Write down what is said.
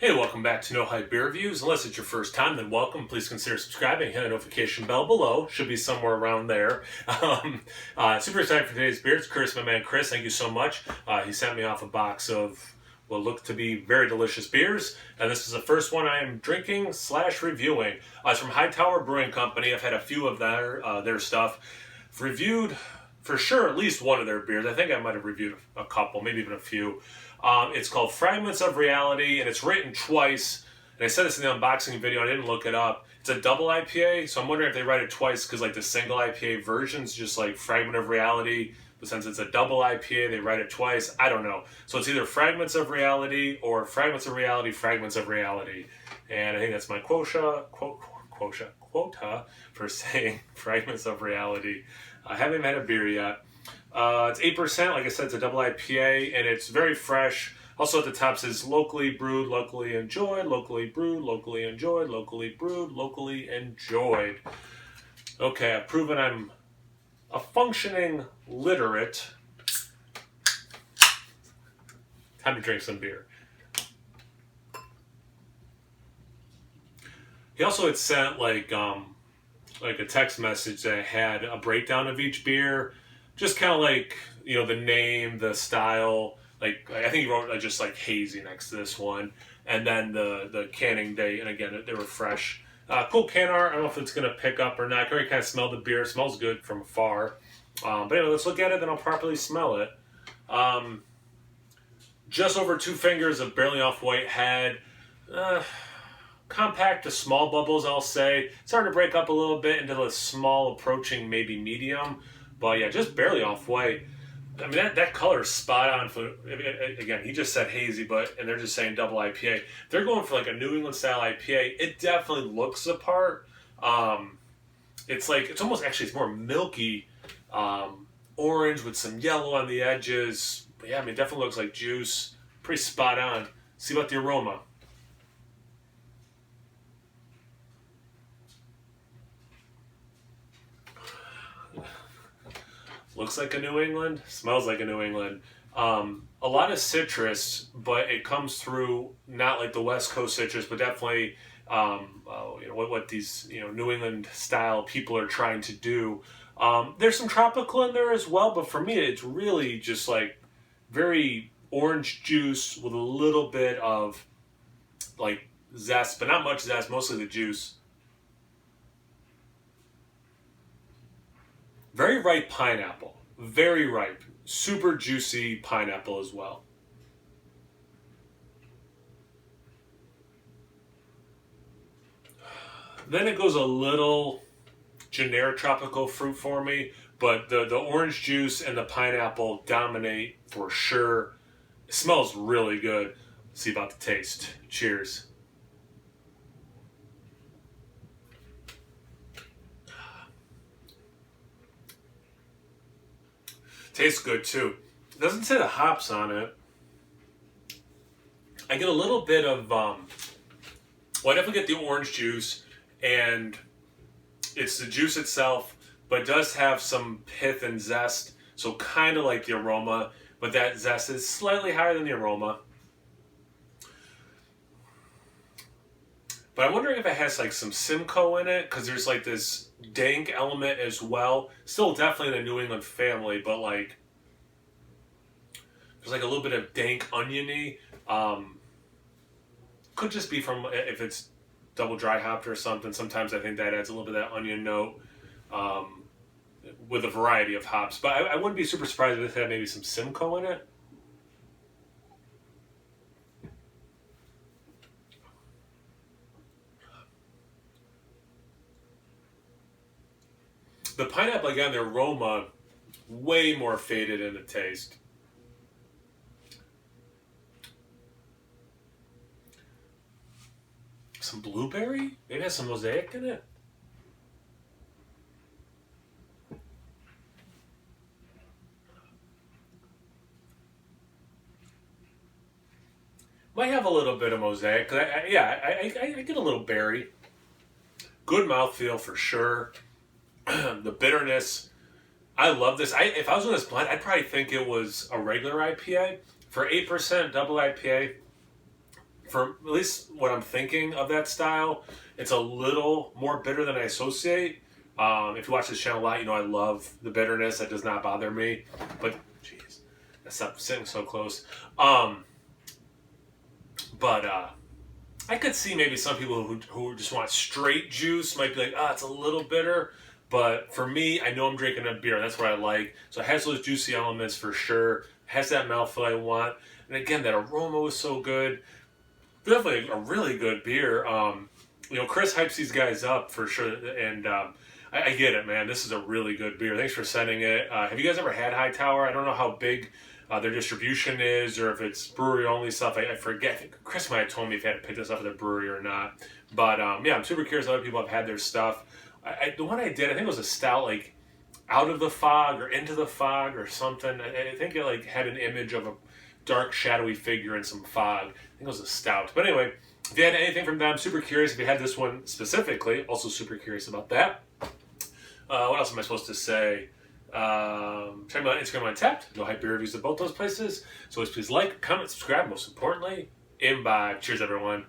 Hey, welcome back to No Hype Beer Reviews. Unless it's your first time, then welcome. Please consider subscribing. Hit the notification bell below. Should be somewhere around there. Super excited for today's beer. It's Chris, my man Chris. Thank you so much. He sent me off a box of what look to be very delicious beers. And this is the first one I am drinking / reviewing. It's from Hightower Brewing Company. I've had a few of their stuff. Reviewed for sure at least one of their beers. I think I might have reviewed a couple, maybe even a few. It's called Fragments of Reality, and it's written twice. And I said this in the unboxing video, I didn't look it up. It's a double IPA, so I'm wondering if they write it twice because like the single IPA version's just like Fragment of Reality, but since it's a double IPA, they write it twice. I don't know. So it's either Fragments of Reality or Fragments of Reality, Fragments of Reality. And I think that's my quota for saying Fragments of Reality. I haven't had a beer yet. It's 8%, like I said, it's a double IPA, and it's very fresh. Also at the top says locally brewed, locally enjoyed, locally brewed, locally enjoyed, locally brewed, locally enjoyed. Okay, I've proven I'm a functioning literate. Time to drink some beer. He also had sent like a text message that had a breakdown of each beer. Just kind of like, you know, the name, the style. Like, I think he wrote just like hazy next to this one. And then the canning date. And again, they were fresh. Cool can art. I don't know if it's going to pick up or not. I can already kind of smell the beer. It smells good from afar. But anyway, let's look at it, then I'll properly smell it. Just over 2 fingers of barely off white head. Compact to small bubbles, I'll say. It's starting to break up a little bit into the small approaching maybe medium. But yeah, just barely off white. I mean, that color is spot on for, again, he just said hazy, and they're just saying double IPA. They're going for like a New England style IPA. It definitely looks the part. It's almost actually, it's more milky, orange with some yellow on the edges. But yeah, I mean, it definitely looks like juice. Pretty spot on. See about the aroma. Looks like a New England, smells like a New England. A lot of citrus, but it comes through not like the West Coast citrus, but definitely what these New England style people are trying to do. There's some tropical in there as well, but for me, it's really just like very orange juice with a little bit of like zest, but not much zest, mostly the juice. Very ripe pineapple. Very ripe. Super juicy pineapple as well. Then it goes a little generic tropical fruit for me, but the orange juice and the pineapple dominate for sure. It smells really good. Let's see about the taste. Cheers. Tastes good too. It doesn't say the hops on it. I get a little bit of, I definitely get the orange juice, and it's the juice itself, but it does have some pith and zest, so kind of like the aroma, but that zest is slightly higher than the aroma. But I'm wondering if it has like some Simcoe in it, because there's like this dank element as well. Still definitely in the New England family, but like there's like a little bit of dank oniony. Could just be from if it's double dry hopped or something. Sometimes I think that adds a little bit of that onion note with a variety of hops. But I wouldn't be super surprised if it had maybe some Simcoe in it. The pineapple, again, the aroma, way more faded in the taste. Some blueberry? Maybe it has some mosaic in it? Might have a little bit of mosaic. I get a little berry. Good mouthfeel for sure. The bitterness, I love this. If I was doing this blend, I'd probably think it was a regular IPA. For 8% double IPA, for at least what I'm thinking of that style, it's a little more bitter than I associate. If you watch this channel a lot, you know I love the bitterness. That does not bother me. But, jeez, I stopped sitting so close. But I could see maybe some people who just want straight juice might be like, it's a little bitter. But for me, I know I'm drinking a beer. That's what I like. So it has those juicy elements for sure. It has that mouthfeel I want. And again, that aroma was so good. Definitely a really good beer. Chris hypes these guys up for sure. And I get it, man. This is a really good beer. Thanks for sending it. Have you guys ever had Hightower? I don't know how big their distribution is, or if it's brewery only stuff. I forget. I think Chris might have told me if he had to pick this up at the brewery or not. But yeah, I'm super curious. Other people have had their stuff. The one I did, I think it was a stout, like out of the fog or into the fog or something. I think it like had an image of a dark, shadowy figure in some fog. I think it was a stout. But anyway, if you had anything from them, super curious. If you had this one specifically, also super curious about that. What else am I supposed to say? Check me out Instagram Untapped. No hype beer reviews at both those places. So please like, comment, subscribe. Most importantly, imbibe. Cheers, everyone.